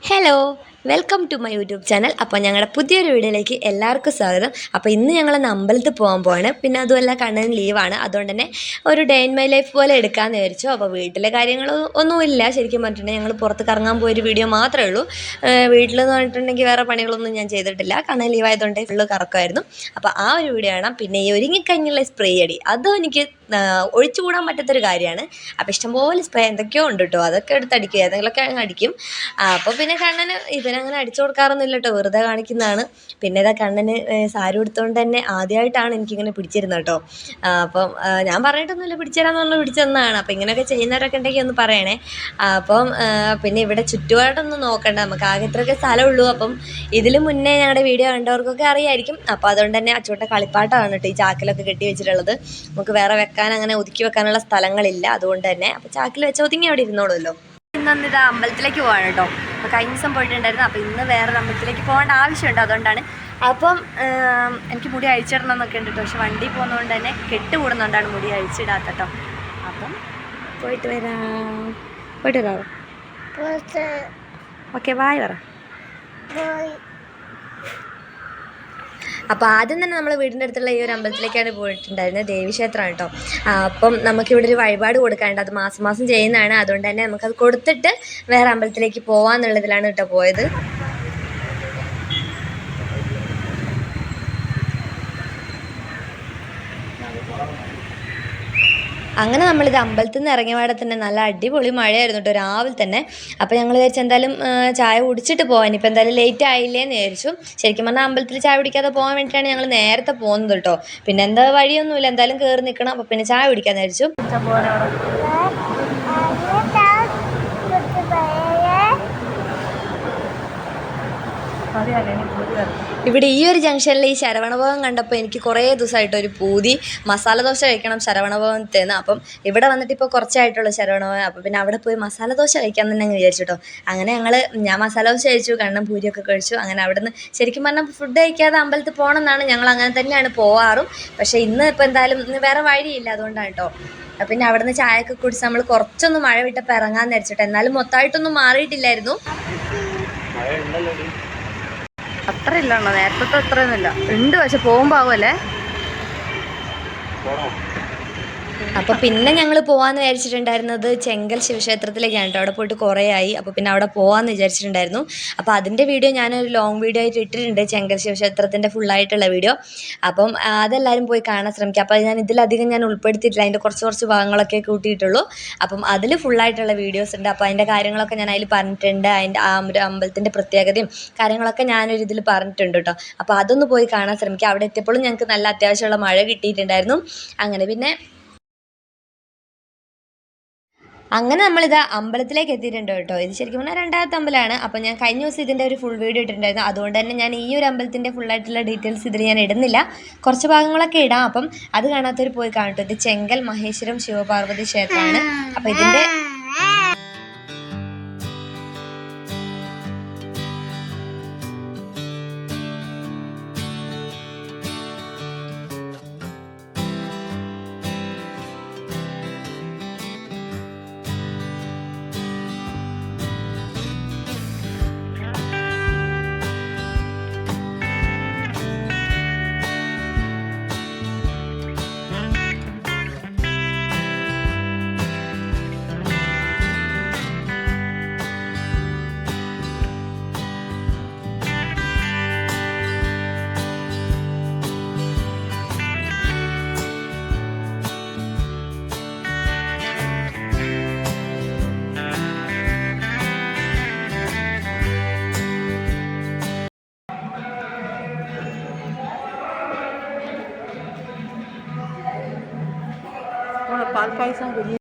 Hello welcome to my YouTube channel. അപ്പോൾ ഞങ്ങളുടെ പുതിയൊരു വീഡിയോയിലേക്ക് എല്ലാവർക്കും സ്വാഗതം. അപ്പോൾ ഇന്ന് ഞങ്ങളൊന്ന് അമ്പലത്തിൽ പോകാൻ പോവാണ്. പിന്നെ അതുമല്ല കണ്ണന് ലീവാണ്, അതുകൊണ്ട് തന്നെ ഒരു ഡേ ഇൻ മൈ ലൈഫ് പോലെ എടുക്കാമെന്ന് വിചാരിച്ചു. അപ്പോൾ വീട്ടിലെ കാര്യങ്ങൾ ഒന്നുമില്ല, ശരിക്കും പറഞ്ഞിട്ടുണ്ടെങ്കിൽ ഞങ്ങൾ പുറത്ത് കറങ്ങാൻ പോയൊരു വീഡിയോ മാത്രമേ ഉള്ളൂ. വീട്ടിലെന്ന് പറഞ്ഞിട്ടുണ്ടെങ്കിൽ വേറെ പണികളൊന്നും ഞാൻ ചെയ്തിട്ടില്ല. കണ്ണൻ ലീവായതുകൊണ്ട് ഫുള്ള് കറക്കമായിരുന്നു. അപ്പോൾ ആ ഒരു വീഡിയോ കാണാം. പിന്നെ ഈ ഒരുങ്ങിക്കഴിഞ്ഞുള്ള സ്പ്രേ അടി, അതും എനിക്ക് ഒഴിച്ചുകൂടാൻ പറ്റാത്തൊരു കാര്യമാണ്. അപ്പോൾ ഇഷ്ടംപോലെ സ്പ്രേ എന്തൊക്കെയോ ഉണ്ട് കേട്ടോ, അതൊക്കെ എടുത്തടിക്കും, ഏതെങ്കിലുമൊക്കെ അങ്ങ് അടിക്കും. അപ്പോൾ പിന്നെ കണ്ണന് ഇതിനങ്ങനെ അടിച്ചു കൊടുക്കാറൊന്നുമില്ല കേട്ടോ, വെറുതെ കാണിക്കുന്നതാണ്. പിന്നെ ഇതാ കണ്ണന് സാരി ഉടുത്തുകൊണ്ട് തന്നെ ആദ്യമായിട്ടാണ് എനിക്കിങ്ങനെ പിടിച്ചിരുന്നത് കേട്ടോ. അപ്പം ഞാൻ പറഞ്ഞിട്ടൊന്നുമില്ല, പിടിച്ചുതരാമെന്ന് പറഞ്ഞാൽ പിടിച്ചു തന്നതാണ്. അപ്പോൾ ഇങ്ങനെയൊക്കെ ചെയ്യുന്നവരൊക്കെ ഉണ്ടെങ്കിൽ ഒന്ന് പറയണേ. അപ്പം പിന്നെ ഇവിടെ ചുറ്റുപാടൊന്നും നോക്കണ്ട, നമുക്ക് ആകെ ഇത്രയൊക്കെ സ്ഥലമുള്ളൂ. അപ്പം ഇതിൽ മുന്നേ ഞങ്ങളുടെ വീഡിയോ കണ്ടവർക്കൊക്കെ അറിയായിരിക്കും. അപ്പോൾ അതുകൊണ്ട് തന്നെ അച്ചൂട്ട കളിപ്പാട്ടമാണ് കേട്ടോ ഈ ചാക്കിലൊക്കെ കെട്ടി വെച്ചിട്ടുള്ളത്. നമുക്ക് വേറെ വെക്കാൻ അങ്ങനെ ഒതുക്കി വെക്കാനുള്ള സ്ഥലങ്ങളില്ല, അതുകൊണ്ട് തന്നെ അപ്പോൾ ചാക്കിൽ വെച്ച് ഒതുങ്ങി അവിടെ ഇരുന്നോളൂല്ലോ. ഇന്നൊന്നിതാ അമ്പലത്തിലേക്ക് പോവാണ് കേട്ടോ. അപ്പോൾ കഴിഞ്ഞ ദിവസം പോയിട്ടുണ്ടായിരുന്നു. അപ്പോൾ ഇന്ന് വേറൊരു അമ്പലത്തിലേക്ക് പോകേണ്ട ആവശ്യമുണ്ട്, അതുകൊണ്ടാണ്. അപ്പം എനിക്ക് മുടി അഴിച്ചിടണം എന്നൊക്കെ ഉണ്ട് കേട്ടോ, പക്ഷെ വണ്ടി പോകുന്നതുകൊണ്ട് തന്നെ കെട്ട് കൂടുന്നതുകൊണ്ടാണ് മുടി അഴിച്ചിടാത്ത കേട്ടോ. അപ്പം പോയിട്ട് വരാമോ? ഓക്കെ ബായ് പറ. അപ്പോൾ ആദ്യം തന്നെ നമ്മൾ വീടിൻ്റെ അടുത്തുള്ള ഈ ഒരു അമ്പലത്തിലേക്കാണ് പോയിട്ടുണ്ടായിരുന്നത്, ദേവീക്ഷേത്രമാണ് കേട്ടോ. അപ്പം നമുക്കിവിടെ ഒരു വഴിപാട് കൊടുക്കാനുണ്ട്, അത് മാസം മാസം ചെയ്യുന്നതാണ്. അതുകൊണ്ട് തന്നെ നമുക്കത് കൊടുത്തിട്ട് വേറെ അമ്പലത്തിലേക്ക് പോകാമെന്നുള്ളതിലാണ് കേട്ടോ പോയത്. അങ്ങനെ നമ്മളിത് അമ്പലത്തിൽ നിന്ന് ഇറങ്ങിയ പാടെ തന്നെ നല്ല അടിപൊളി മഴയായിരുന്നു കേട്ടോ രാവിലെ തന്നെ. അപ്പോൾ ഞങ്ങൾ വിചാരിച്ചു എന്തായാലും ചായ കുടിച്ചിട്ട് പോകാൻ, ഇനിയിപ്പോൾ എന്തായാലും ലേറ്റ് ആയില്ലേന്ന് വിചാരിച്ചു. ശരിക്കും പറഞ്ഞാൽ അമ്പലത്തിൽ ചായ കുടിക്കാതെ പോകാൻ വേണ്ടിയിട്ടാണ് ഞങ്ങൾ നേരത്തെ പോകുന്നത് കേട്ടോ. പിന്നെ എന്താ വഴിയൊന്നുമില്ല, എന്തായാലും കയറി നിൽക്കണം. അപ്പോൾ പിന്നെ ചായ കുടിക്കാമെന്ന് വിചാരിച്ചു. ഇവിടെ ഈ ഒരു ജംഗ്ഷനിൽ ഈ ശരവണഭവൻ കണ്ടപ്പോൾ എനിക്ക് കുറേ ദിവസമായിട്ടൊരു പൂതി, മസാല ദോശ കഴിക്കണം ശരവണഭവനത്തിൽ നിന്ന്. അപ്പം ഇവിടെ വന്നിട്ട് ഇപ്പോൾ കുറച്ചായിട്ടുള്ളൂ ശരവണഭവൻ. അപ്പോൾ പിന്നെ അവിടെ പോയി മസാല ദോശ കഴിക്കാൻ തന്നെ അങ്ങ് വിചാരിച്ചു കേട്ടോ. അങ്ങനെ ഞാൻ മസാല ദോശ കഴിച്ചു, കണ്ണൻ പൂരിയൊക്കെ കഴിച്ചു. അങ്ങനെ അവിടെ നിന്ന് ശരിക്കും പറഞ്ഞാൽ ഫുഡ് കഴിക്കാതെ അമ്പലത്തിൽ പോകണം എന്നാണ് ഞങ്ങൾ അങ്ങനെ തന്നെയാണ് പോവാറും. പക്ഷേ ഇന്ന് ഇപ്പോൾ എന്തായാലും ഇന്ന് വേറെ വഴിയില്ല, അതുകൊണ്ടാണ് കേട്ടോ. പിന്നെ അവിടെ നിന്ന് ചായയൊക്കെ കുടിച്ച് നമ്മൾ കുറച്ചൊന്ന് മഴ വിട്ടപ്പോൾ ഇറങ്ങാമെന്ന് വിചാരിച്ചിട്ട്. എന്നാലും മൊത്തമായിട്ടൊന്നും മാറിയിട്ടില്ലായിരുന്നു. അത്ര ഇല്ലല്ലോ, നേരത്തെ അത്രയൊന്നുമില്ല ഉണ്ട്, പക്ഷെ പോകുമ്പോൾ ആവുമല്ലേ. അപ്പോൾ പിന്നെ ഞങ്ങൾ പോകാമെന്ന് വിചാരിച്ചിട്ടുണ്ടായിരുന്നത് ചെങ്കൽ ശിവക്ഷേത്രത്തിലേക്കാണ് കേട്ടോ. അവിടെ പോയിട്ട് കുറേ ആയി. അപ്പോൾ പിന്നെ അവിടെ പോകാമെന്ന് വിചാരിച്ചിട്ടുണ്ടായിരുന്നു. അപ്പോൾ അതിൻ്റെ വീഡിയോ ഞാനൊരു ലോങ് വീഡിയോ ആയിട്ട് ഇട്ടിട്ടുണ്ട്, ചെങ്കൽ ശിവക്ഷേത്രത്തിൻ്റെ ഫുള്ളായിട്ടുള്ള വീഡിയോ. അപ്പം അതെല്ലാവരും പോയി കാണാൻ ശ്രമിക്കുക. അപ്പോൾ ഞാൻ ഇതിലധികം ഞാൻ ഉൾപ്പെടുത്തിയിട്ടില്ല, അതിൻ്റെ കുറച്ച് ഭാഗങ്ങളൊക്കെ കൂട്ടിയിട്ടുള്ളൂ. അപ്പം അതിൽ ഫുള്ളായിട്ടുള്ള വീഡിയോസ് ഉണ്ട്. അപ്പോൾ അതിൻ്റെ കാര്യങ്ങളൊക്കെ ഞാൻ അതിൽ പറഞ്ഞിട്ടുണ്ട്. അതിൻ്റെ ആ ഒരു അമ്പലത്തിൻ്റെ പ്രത്യേകതയും കാര്യങ്ങളൊക്കെ ഞാനൊരു ഇതിൽ പറഞ്ഞിട്ടുണ്ട് കേട്ടോ. അപ്പോൾ അതൊന്ന് പോയി കാണാൻ ശ്രമിക്കുക. അവിടെ എത്തിയപ്പോഴും ഞങ്ങൾക്ക് നല്ല അത്യാവശ്യമുള്ള മഴ കിട്ടിയിട്ടുണ്ടായിരുന്നു. അങ്ങനെ നമ്മളിത് അമ്പലത്തിലേക്ക് എത്തിയിട്ടുണ്ട് കേട്ടോ. ഇത് ശരിക്കും പറഞ്ഞാൽ രണ്ടാമത്തെ അമ്പലമാണ്. അപ്പോൾ ഞാൻ കഴിഞ്ഞ ദിവസം ഇതിൻ്റെ ഒരു ഫുൾ വീഡിയോ ഇട്ടിട്ടുണ്ടായിരുന്നു, അതുകൊണ്ട് തന്നെ ഞാൻ ഈ ഒരു അമ്പലത്തിൻ്റെ ഫുള്ളായിട്ടുള്ള ഡീറ്റെയിൽസ് ഇതിൽ ഞാൻ ഇടുന്നില്ല, കുറച്ച് ഭാഗങ്ങളൊക്കെ ഇടാം. അപ്പം അത് കാണാത്തവർ പോയി കാണട്ടോ. ഇത് ചെങ്കൽ മഹേശ്വരം ശിവപാർവതി ക്ഷേത്രമാണ്. അപ്പോൾ ഇതിൻ്റെ പാൽപ്പായസം കുഞ്ഞി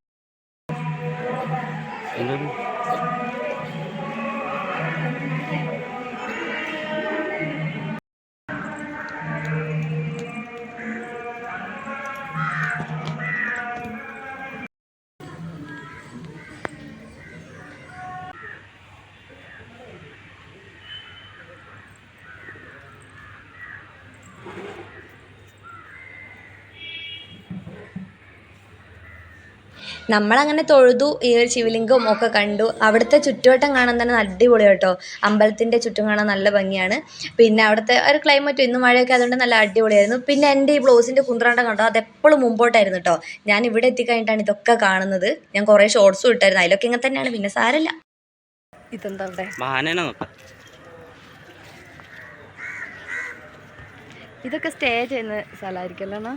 നമ്മളങ്ങനെ തൊഴുതു, ഈ ഒരു ശിവലിംഗവും ഒക്കെ കണ്ടു. അവിടുത്തെ ചുറ്റുവട്ടം കാണാൻ തന്നെ അടിപൊളി കേട്ടോ. അമ്പലത്തിൻ്റെ ചുറ്റും കാണാൻ നല്ല ഭംഗിയാണ്. പിന്നെ അവിടുത്തെ ഒരു ക്ലൈമറ്റും ഇന്ന് മഴയൊക്കെ അതുകൊണ്ട് നല്ല അടിപൊളിയായിരുന്നു. പിന്നെ എൻ്റെ ഈ ബ്ലൗസിൻ്റെ കുന്ത്രാണ്ടം കണ്ടോ, അതെപ്പോഴും മുമ്പോട്ടായിരുന്നു കേട്ടോ. ഞാൻ ഇവിടെ എത്തിക്കഴിഞ്ഞിട്ടാണ് ഇതൊക്കെ കാണുന്നത്. ഞാൻ കുറേ ഷോർട്സും ഇട്ടായിരുന്നു, അതിലൊക്കെ ഇങ്ങനെ തന്നെയാണ്. പിന്നെ സാരമില്ല. ഇതെന്താ അവിടെ ഇതൊക്കെ സ്റ്റേ ചെയ്യുന്ന സ്ഥലമായിരിക്കുമല്ലോ.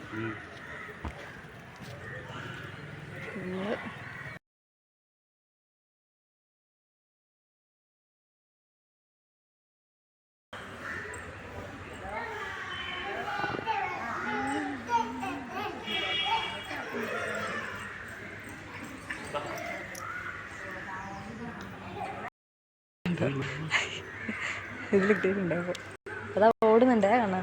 ഇതിലിട്ടിട്ടുണ്ടാവും, അതാ ഓടുന്നുണ്ടേ കാണാ.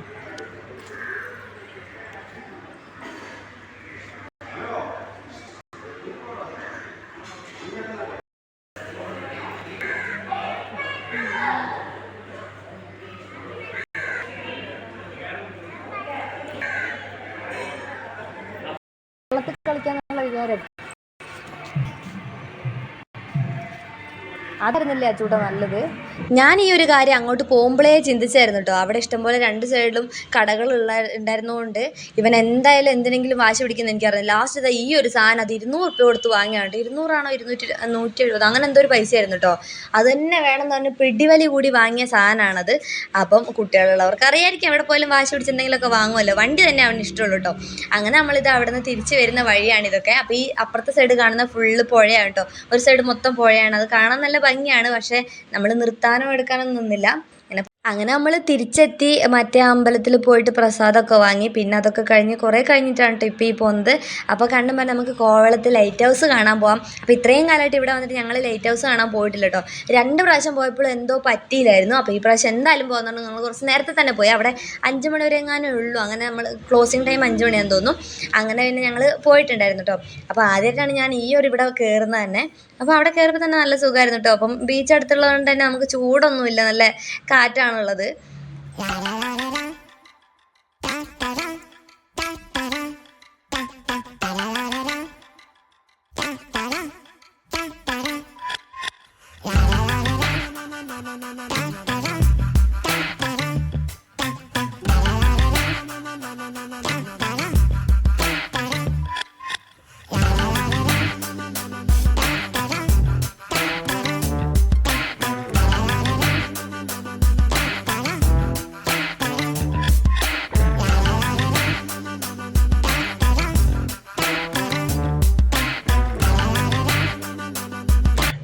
വെള്ളത്തിൽ കളിക്കാന്നുള്ള വിചാരം അതായിരുന്നില്ലേ അച്ചൂട്ടാ നല്ലത്. ഞാൻ ഈ ഒരു കാര്യം അങ്ങോട്ട് പോകുമ്പോഴേ ചിന്തിച്ചായിരുന്നു കേട്ടോ. അവിടെ ഇഷ്ടംപോലെ രണ്ട് സൈഡിലും ഉണ്ടായിരുന്നതുകൊണ്ട് ഇവൻ എന്തായാലും എന്തിനെങ്കിലും വാശി പിടിക്കുന്നത് എനിക്കറിയില്ല. ലാസ്റ്റ് ഈ ഒരു സാധനം അത് 200 രൂപ കൊടുത്ത് വാങ്ങിയാണ്. 200 170 അങ്ങനെ എന്തോ ഒരു പൈസയായിരുന്നു കേട്ടോ. അത് തന്നെ വേണമെന്ന് പറഞ്ഞ് പിടിവലി കൂടി വാങ്ങിയ സാധനമാണത്. അപ്പം കുട്ടികളുള്ളവർക്ക് അറിയായിരിക്കും, എവിടെ പോയാലും വാശി പിടിച്ചിട്ടുണ്ടെങ്കിലൊക്കെ വാങ്ങുമല്ലോ. വണ്ടി തന്നെ അവന് ഇഷ്ടമുള്ളൂ കേട്ടോ. അങ്ങനെ നമ്മളിത് അവിടെ നിന്ന് തിരിച്ച് വരുന്ന വഴിയാണിതൊക്കെ. അപ്പോൾ ഈ അപ്പുറത്തെ സൈഡ് കാണുന്ന ഫുള്ള് പുഴയാണ് കേട്ടോ. ഒരു സൈഡ് മൊത്തം പുഴയാണ്. അത് കാണാൻ നല്ല ഭംഗിയാണ്. പക്ഷേ നമ്മൾ നിർത്താനോ എടുക്കാനോ നിന്നില്ല. അങ്ങനെ നമ്മൾ തിരിച്ചെത്തി. മറ്റേ അമ്പലത്തിൽ പോയിട്ട് പ്രസാദമൊക്കെ വാങ്ങി. പിന്നെ അതൊക്കെ കഴിഞ്ഞ് കുറേ കഴിഞ്ഞിട്ടാണ് കേട്ടോ ഇപ്പോൾ ഈ പോകുന്നത്. അപ്പോൾ കണ്ടുമ്പോൾ നമുക്ക് കോവളത്ത് ലൈറ്റ് ഹൗസ് കാണാൻ പോകാം. അപ്പോൾ ഇത്രയും കാലമായിട്ട് ഇവിടെ വന്നിട്ട് ഞങ്ങൾ ലൈറ്റ് ഹൗസ് കാണാൻ പോയിട്ടില്ല കേട്ടോ. 2 പ്രാവശ്യം പോയപ്പോൾ എന്തോ പറ്റിയില്ലായിരുന്നു. അപ്പോൾ ഈ പ്രാവശ്യം എന്തായാലും പോകുന്നുണ്ട്. ഞങ്ങൾ കുറച്ച് നേരത്തെ തന്നെ പോയി. അവിടെ 5 മണി വരെ എങ്ങാനേ ഉള്ളൂ. അങ്ങനെ നമ്മൾ ക്ലോസിങ് ടൈം 5 മണിയാണെന്ന് തോന്നുന്നു. അങ്ങനെ പിന്നെ ഞങ്ങൾ പോയിട്ടുണ്ടായിരുന്നു കേട്ടോ. അപ്പോൾ ആദ്യമായിട്ടാണ് ഞാൻ ഈ ഒരു ഇവിടെ കയറുന്നത് തന്നെ. അപ്പോൾ അവിടെ കയറിയപ്പോൾ തന്നെ നല്ല സുഖമായിരുന്നു കേട്ടോ. അപ്പം ബീച്ച് അടുത്തുള്ളത് കൊണ്ട് തന്നെ നമുക്ക് ചൂടൊന്നുമില്ല, നല്ല കാറ്റാണുള്ളത്.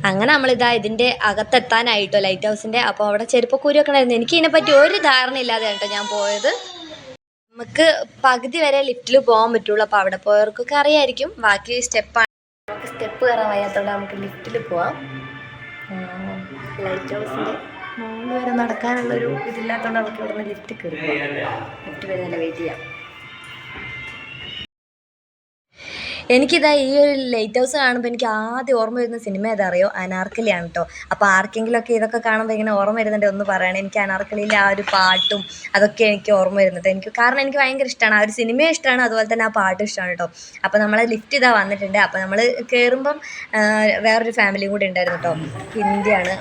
അങ്ങനെ നമ്മളിതാ ഇതിൻ്റെ അകത്തെത്താനായിട്ടോ, ലൈറ്റ് ഹൗസിൻ്റെ. അപ്പോൾ അവിടെ ചെരുപ്പക്കൂരിയൊക്കെ ഉണ്ടായിരുന്നു. എനിക്ക് ഇതിനെപ്പറ്റി ഒരു ധാരണ ഇല്ലാതെ കേട്ടോ ഞാൻ പോയത്. നമുക്ക് പകുതി വരെ ലിഫ്റ്റിൽ പോകാൻ പറ്റുള്ളൂ. അപ്പോൾ അവിടെ പോയവർക്കൊക്കെ അറിയായിരിക്കും. ബാക്കി സ്റ്റെപ്പാണ്. നമുക്ക് സ്റ്റെപ്പ് കയറാൻ വയ്യാത്തതുകൊണ്ട് നമുക്ക് ലിഫ്റ്റിൽ പോവാം. ലൈറ്റ് ഹൗസിൻ്റെ മുകളിൽ വരെ നടക്കാനുള്ളൊരു ഇതില്ലാത്തതുകൊണ്ട് നമുക്ക് ഇവിടെ നിന്ന് ലിഫ്റ്റ് കയറി പോകാം. ലിഫ്റ്റ് വരെ നല്ല വെയിറ്റ് ചെയ്യാം. എനിക്കിതാ ഈ ഒരു ലൈറ്റ് ഹൗസ് കാണുമ്പോൾ എനിക്ക് ആദ്യം ഓർമ്മ വരുന്ന സിനിമ ഏതറിയോ? അനാർക്കലിയാണ് കേട്ടോ. അപ്പോൾ ആർക്കെങ്കിലുമൊക്കെ ഇതൊക്കെ കാണുമ്പോൾ ഇങ്ങനെ ഓർമ്മ വരുന്നുണ്ട് ഒന്ന് പറയണേ. എനിക്ക് അനാർക്കലിയിലെ ആ ഒരു പാട്ടും അതൊക്കെ എനിക്ക് ഓർമ്മ വരുന്നുണ്ട്. കാരണം എനിക്ക് ഭയങ്കര ഇഷ്ടമാണ്. ആ ഒരു സിനിമയും ഇഷ്ടമാണ്, അതുപോലെ തന്നെ ആ പാട്ടും ഇഷ്ടമാണ് കേട്ടോ. അപ്പോൾ നമ്മളെ ലിഫ്റ്റ് ഇതാ വന്നിട്ടുണ്ട്. അപ്പോൾ നമ്മൾ കയറുമ്പം വേറൊരു ഫാമിലിയും കൂടി ഉണ്ടായിരുന്നു കേട്ടോ. ഹിന്ദിയാണ്,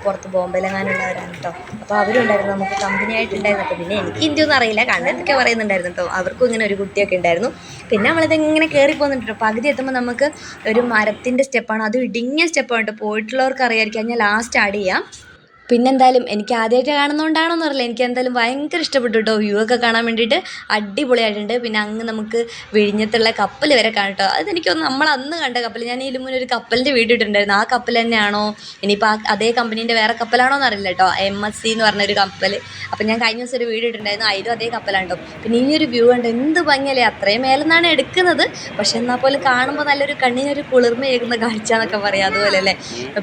പുറത്ത് ബോംബെയിലെങ്ങാനുള്ളവരാണ് കേട്ടോ. അപ്പോൾ അവരുണ്ടായിരുന്നു, നമുക്ക് കമ്പനി ആയിട്ടുണ്ടായിരുന്നു കേട്ടോ. പിന്നെ എനിക്ക് ഹിന്ദിയൊന്നും അറിയില്ല, കണ്ടെത്തൊക്കെ പറയുന്നുണ്ടായിരുന്നു കേട്ടോ. അവർക്കും ഇങ്ങനെ ഒരു കുട്ടിയൊക്കെ ഉണ്ടായിരുന്നു. പിന്നെ നമ്മളിതിങ്ങനെ കയറി പോകുന്നുണ്ട്. പകുതി എത്തുമ്പോൾ നമുക്ക് ഒരു മരത്തിൻ്റെ സ്റ്റെപ്പാണ്, അത് ഇടുങ്ങിയ സ്റ്റെപ്പാണ് കേട്ടോ. പോയിട്ടുള്ളവർക്ക് അറിയാമായിരിക്കും. ഞാൻ ലാസ്റ്റ് ആഡ് ചെയ്യാം. പിന്നെന്തായാലും എനിക്ക് ആദ്യമായിട്ട് കാണുന്നതുകൊണ്ടാണോന്ന് അറിയില്ല, എനിക്ക് എന്തായാലും ഭയങ്കര ഇഷ്ടപ്പെട്ടു കേട്ടോ. വ്യൂ ഒക്കെ കാണാൻ വേണ്ടിയിട്ട് അടിപൊളിയായിട്ടുണ്ട്. പിന്നെ അങ്ങ് നമുക്ക് വിഴിഞ്ഞത്തുള്ള കപ്പൽ വരെ കാണാം കേട്ടോ. അതെനിക്കൊന്ന് നമ്മൾ അന്ന് കണ്ട കപ്പൽ, ഞാൻ ഇതിന് മുന്നേ ഒരു കപ്പലിൻ്റെ വീഡിയോ ഇട്ടിട്ടുണ്ടായിരുന്നു. ആ കപ്പൽ തന്നെയാണോ ഇനിയിപ്പോൾ അതേ കമ്പനീൻ്റെ വേറെ കപ്പലാണോ എന്ന് അറിയില്ല കേട്ടോ. MSC എന്ന് പറഞ്ഞൊരു കപ്പൽ. അപ്പോൾ ഞാൻ കഴിഞ്ഞ ദിവസം ഒരു വീഡിയോ ഇട്ടിട്ടുണ്ടായിരുന്നു, അതിലും അതേ കപ്പലാണ് കേട്ടോ. പിന്നെ ഈ ഒരു വ്യൂ ഉണ്ട്, എന്ത് ഭംഗിയല്ലേ. അത്രയും മേലെന്നാണ് എടുക്കുന്നത്, പക്ഷെ എന്നാൽ പോലും കാണുമ്പോൾ നല്ലൊരു കണ്ണിനൊരു കുളിർമയേകുന്ന കാഴ്ച എന്നൊക്കെ പറയാം, അതുപോലെ അല്ലേ.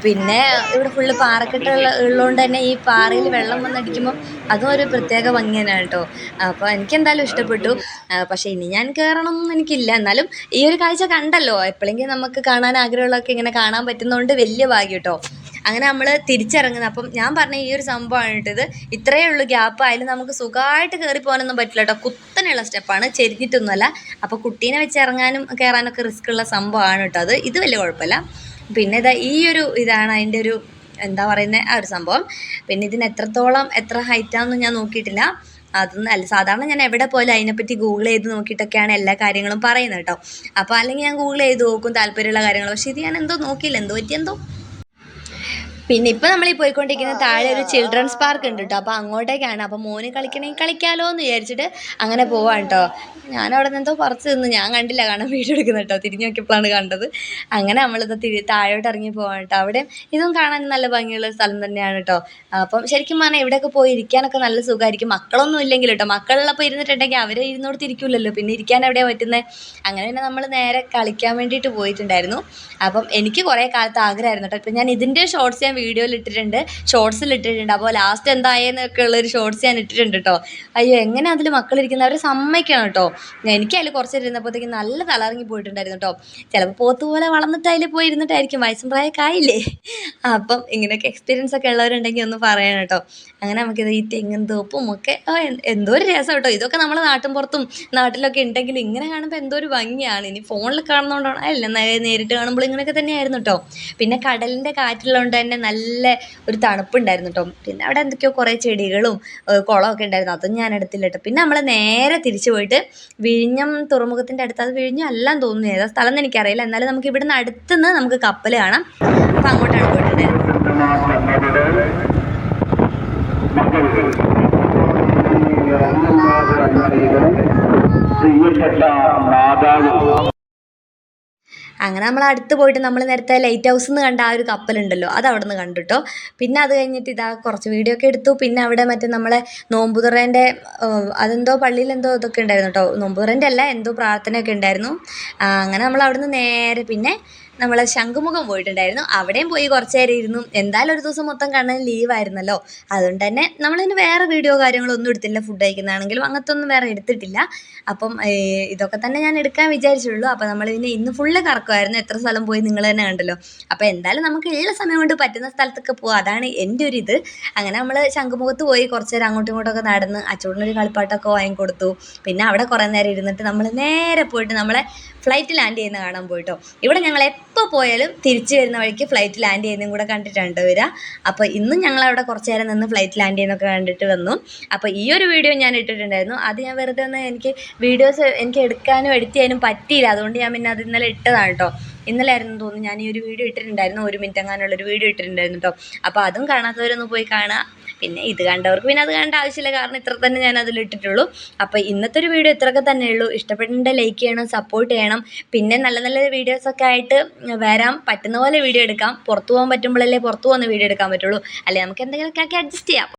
പിന്നെ ഇവിടെ ഫുള്ള് പാറക്കെട്ടുള്ളതുകൊണ്ട് തന്നെ ഈ പാറയിൽ വെള്ളം വന്നടിക്കുമ്പം അതും ഒരു പ്രത്യേക ഭംഗി തന്നെയാണ് കേട്ടോ. അപ്പോൾ എനിക്കെന്തായാലും ഇഷ്ടപ്പെട്ടു. പക്ഷേ ഇനി ഞാൻ കയറണം എന്നൊന്നും എനിക്കില്ല. എന്നാലും ഈ ഒരു കാഴ്ച കണ്ടല്ലോ, എപ്പോഴെങ്കിലും നമുക്ക് കാണാൻ ആഗ്രഹമുള്ളതൊക്കെ ഇങ്ങനെ കാണാൻ പറ്റുന്നതുകൊണ്ട് വലിയ ഭാഗ്യം കേട്ടോ. അങ്ങനെ നമ്മൾ തിരിച്ചിറങ്ങുന്നത്. അപ്പം ഞാൻ പറഞ്ഞ ഈ ഒരു സംഭവമാണ് ഇട്ടത്. ഇത്രയേ ഉള്ളൂ ഗ്യാപ്പ്. അതിൽ നമുക്ക് സുഖമായിട്ട് കയറി പോകാനൊന്നും പറ്റില്ല കേട്ടോ. കുത്തനെയുള്ള സ്റ്റെപ്പാണ്, ചെരിഞ്ഞിട്ടൊന്നുമല്ല. അപ്പോൾ കുട്ടീനെ വെച്ച് ഇറങ്ങാനും കയറാനൊക്കെ റിസ്ക് ഉള്ള സംഭവമാണ് കേട്ടോ അത്. ഇത് വലിയ കുഴപ്പമില്ല. പിന്നെ ഈ ഒരു ഇതാണ് അതിൻ്റെ ഒരു എന്താ പറയുന്നത് ആ ഒരു സംഭവം. പിന്നെ ഇതിന് എത്ര ഹൈറ്റാണെന്ന് ഞാൻ നോക്കിയിട്ടില്ല. അതൊന്നും അല്ല, സാധാരണ ഞാൻ എവിടെ പോയാലും അതിനെപ്പറ്റി ഗൂഗിൾ ചെയ്ത് നോക്കിയിട്ടൊക്കെയാണ് എല്ലാ കാര്യങ്ങളും പറയുന്നത് കേട്ടോ. അപ്പോൾ അല്ലെങ്കിൽ ഞാൻ ഗൂഗിൾ ചെയ്ത് നോക്കും താല്പര്യമുള്ള കാര്യങ്ങൾ. പക്ഷേ ഇത് ഞാൻ എന്തോ നോക്കിയില്ല, എന്തോ പറ്റിയെന്തോ. പിന്നെ ഇപ്പോൾ നമ്മൾ ഈ പോയിക്കൊണ്ടിരിക്കുന്ന താഴെ ഒരു ചിൽഡ്രൻസ് പാർക്ക് ഉണ്ട് കേട്ടോ. അപ്പോൾ അങ്ങോട്ടേക്കാണ്. അപ്പോൾ മോന് കളിക്കണമെങ്കിൽ കളിക്കാമല്ലോ എന്ന് വിചാരിച്ചിട്ട് അങ്ങനെ പോവാണ് കേട്ടോ. ഞാനവിടെ നിന്ന് എന്തോ പറിച്ച് തിന്ന്, ഞാൻ കണ്ടില്ല, കാരണം വീഡിയോ എടുക്കുന്നത് കേട്ടോ. തിരിഞ്ഞ് നോക്കിയപ്പോഴാണ് കണ്ടത്. അങ്ങനെ നമ്മളിത് താഴോട്ട് ഇറങ്ങി പോവാണ് കേട്ടോ. അവിടെ ഇതും കാണാൻ നല്ല ഭംഗിയുള്ള സ്ഥലം തന്നെയാണ് കേട്ടോ. അപ്പം ശരിക്കും പറഞ്ഞാൽ ഇവിടെയൊക്കെ പോയി ഇരിക്കാനൊക്കെ നല്ല സുഖമായിരിക്കും. മക്കളൊന്നും ഇല്ലെങ്കിൽ കേട്ടോ. മക്കളുള്ളപ്പോൾ ഇരുന്നിട്ടുണ്ടെങ്കിൽ അവരെ ഇരുന്നോടത്ത് ഇരിക്കില്ലല്ലോ, പിന്നെ ഇരിക്കാൻ എവിടെയാണ് പറ്റുന്നത്. അങ്ങനെ പിന്നെ നമ്മൾ നേരെ കളിക്കാൻ വേണ്ടിയിട്ട് പോയിട്ടുണ്ടായിരുന്നു. അപ്പം എനിക്ക് കുറേ കാലത്ത് ആഗ്രഹമായിരുന്നു കേട്ടോ. ഇപ്പം ഞാൻ ഇതിൻ്റെ ഷോർട്സ് ഞാൻ വീഡിയോയിൽ ഇട്ടിട്ടുണ്ട്, ഷോർട്സിൽ ഇട്ടിട്ടുണ്ട്. അപ്പോൾ ലാസ്റ്റ് എന്തായെന്നൊക്കെ ഉള്ളൊരു ഷോർട്സ് ഞാൻ ഇട്ടിട്ടുണ്ട് കേട്ടോ. അയ്യോ, എങ്ങനെ അതിൽ മക്കളിരിക്കുന്നത് അവരെ സമ്മതിക്കണം കേട്ടോ. എനിക്കതിൽ കുറച്ച് ഇരുന്നപ്പോഴത്തേക്കും നല്ല തലറങ്ങി പോയിട്ടുണ്ടായിരുന്നു കേട്ടോ. ചിലപ്പോൾ പോത്ത് പോലെ വളർന്നിട്ട് അതിൽ പോയി ഇരുന്നിട്ടായിരിക്കും, വയസ്സും പ്രായമൊക്കെ ആയില്ലേ. അപ്പം ഇങ്ങനെയൊക്കെ എക്സ്പീരിയൻസ് ഒക്കെ ഉള്ളവരുണ്ടെങ്കിൽ ഒന്ന് പറയണം കേട്ടോ. അങ്ങനെ നമുക്കിത് ഈ തെങ്ങും തോപ്പും ഒക്കെ എന്തോ ഒരു രസം കേട്ടോ. ഇതൊക്കെ നമ്മളെ നാട്ടിൻ പുറത്തും നാട്ടിലൊക്കെ ഉണ്ടെങ്കിൽ ഇങ്ങനെ കാണുമ്പോൾ എന്തോ ഒരു ഭംഗിയാണ്. ഇനി ഫോണിൽ കാണുന്നതുകൊണ്ടാണ് അല്ല, നേരിട്ട് കാണുമ്പോൾ ഇങ്ങനെയൊക്കെ തന്നെയായിരുന്നു കേട്ടോ. പിന്നെ കടലിൻ്റെ കാറ്റുള്ളതുകൊണ്ട് തന്നെ നല്ല ഒരു തണുപ്പുണ്ടായിരുന്നു കേട്ടോ. പിന്നെ അവിടെ എന്തൊക്കെയോ കുറേ ചെടികളും കുളമൊക്കെ ഉണ്ടായിരുന്നു, അതും ഞാൻ എടുത്തില്ല കേട്ടോ. പിന്നെ നമ്മൾ നേരെ തിരിച്ചു പോയിട്ട് വിഴിഞ്ഞം തുറമുഖത്തിൻ്റെ അടുത്ത്, അത് വിഴിഞ്ഞം എല്ലാം തോന്നുന്നു, ഏതാ സ്ഥലം എന്ന് എനിക്കറിയില്ല. എന്നാലും നമുക്ക് ഇവിടുന്ന് അടുത്തുനിന്ന് നമുക്ക് കപ്പൽ കാണാം. അപ്പോൾ അങ്ങോട്ടാണ് പോയിട്ടുണ്ടായിരുന്നത്. അങ്ങനെ നമ്മൾ അടുത്ത് പോയിട്ട് നമ്മൾ നേരത്തെ ലൈറ്റ് ഹൗസിൽ നിന്ന് കണ്ട ആ ഒരു കപ്പലുണ്ടല്ലോ, അത് അവിടെ നിന്ന് കണ്ടിട്ടോ. പിന്നെ അത് കഴിഞ്ഞിട്ട് ഇതാ കുറച്ച് വീഡിയോ ഒക്കെ എടുത്തു. പിന്നെ അവിടെ മറ്റേ നമ്മളെ നോമ്പുതുറേൻ്റെ അതെന്തോ പള്ളിയിൽ എന്തോ ഇതൊക്കെ ഉണ്ടായിരുന്നു കേട്ടോ. നോമ്പുതുറേൻ്റെ അല്ല, എന്തോ പ്രാർത്ഥനയൊക്കെ ഉണ്ടായിരുന്നു. അങ്ങനെ നമ്മൾ അവിടെ നിന്ന് നേരെ പിന്നെ നമ്മൾ ശംഖുമുഖം പോയിട്ടുണ്ടായിരുന്നു. അവിടെയും പോയി കുറച്ച് നേരം ഇരുന്നു. എന്തായാലും ഒരു ദിവസം മൊത്തം കണ്ണൻ ലീവായിരുന്നല്ലോ, അതുകൊണ്ട് തന്നെ നമ്മളിന് വേറെ വീഡിയോ കാര്യങ്ങളൊന്നും എടുത്തില്ല. ഫുഡ് കഴിക്കുന്നതാണെങ്കിലും അങ്ങനത്തെ ഒന്നും വേറെ എടുത്തിട്ടില്ല. അപ്പം ഇതൊക്കെ തന്നെ ഞാൻ എടുക്കാൻ വിചാരിച്ചുള്ളൂ. അപ്പോൾ നമ്മളിതിന് ഇന്ന് ഫുള്ള് കറക്കുമായിരുന്നു. എത്ര സ്ഥലം പോയി നിങ്ങൾ തന്നെ കണ്ടല്ലോ. അപ്പോൾ എന്തായാലും നമുക്ക് ഉള്ള സമയം കൊണ്ട് പറ്റുന്ന സ്ഥലത്തൊക്കെ പോകാം, അതാണ് എൻ്റെ ഒരു ഇത്. അങ്ങനെ നമ്മൾ ശംഖുമുഖത്ത് പോയി കുറച്ച് നേരം അങ്ങോട്ടും ഇങ്ങോട്ടൊക്കെ നടന്ന് അച്ചൂടിനൊരു കളിപ്പാട്ടൊക്കെ വാങ്ങിക്കൊടുത്തു. പിന്നെ അവിടെ കുറേ നേരം ഇരുന്നിട്ട് നമ്മൾ നേരെ പോയിട്ട് നമ്മളെ ഫ്ലൈറ്റ് ലാൻഡ് ചെയ്യുന്ന കാണാൻ പോയിട്ടോ. ഇവിടെ ഞങ്ങൾ എപ്പോൾ പോയാലും തിരിച്ചു വരുന്ന വഴിക്ക് ഫ്ലൈറ്റ് ലാൻഡ് ചെയ്യുന്നതും കൂടെ കണ്ടിട്ടുണ്ട് വരിക. അപ്പോൾ ഇന്നും ഞങ്ങളവിടെ കുറച്ച് നേരം നിന്ന് ഫ്ലൈറ്റ് ലാൻഡ് ചെയ്യുന്നതൊക്കെ കണ്ടിട്ട് വന്നു. അപ്പോൾ ഈ ഒരു വീഡിയോ ഞാൻ ഇട്ടിട്ടുണ്ടായിരുന്നു. അത് ഞാൻ വെറുതെ ഒന്ന് എനിക്ക് വീഡിയോസ് എനിക്ക് എടുക്കാനും എഡിറ്റ് ചെയ്യാനും പറ്റിയില്ല, അതുകൊണ്ട് ഞാൻ പിന്നെ അത് ഇന്നലെ ഇട്ടതാണ് കേട്ടോ. ഇന്നലെ ആയിരുന്നു തോന്നുന്നു ഞാൻ ഈ ഒരു വീഡിയോ ഇട്ടിട്ടുണ്ടായിരുന്നു, 1 മിനിറ്റ് എങ്ങാനുള്ളൊരു വീഡിയോ ഇട്ടിട്ടുണ്ടായിരുന്നു കേട്ടോ. അപ്പോൾ അതും കാണാത്തവരൊന്ന് പോയി കാണുക. പിന്നെ ഇത് കണ്ടവർക്ക് പിന്നെ അത് കാണേണ്ട ആവശ്യമില്ല, കാരണം ഇത്ര തന്നെ ഞാൻ അതിലിട്ടിട്ടുള്ളൂ. അപ്പോൾ ഇന്നത്തെ ഒരു വീഡിയോ ഇത്രയൊക്കെ തന്നെയുള്ളൂ. ഇഷ്ടപ്പെട്ടിട്ടുണ്ടെങ്കിൽ ലൈക്ക് ചെയ്യണം, സപ്പോർട്ട് ചെയ്യണം. പിന്നെ നല്ല നല്ല വീഡിയോസൊക്കെ ആയിട്ട് വരാം. പറ്റുന്ന പോലെ വീഡിയോ എടുക്കാം. പുറത്ത് പോകാൻ പറ്റുമ്പോഴല്ലേ പുറത്ത് പോകുന്ന വീഡിയോ എടുക്കാൻ പറ്റുള്ളൂ, അല്ലെങ്കിൽ നമുക്ക് എന്തെങ്കിലുമൊക്കെ ആക്കി അഡ്ജസ്റ്റ് ചെയ്യാം.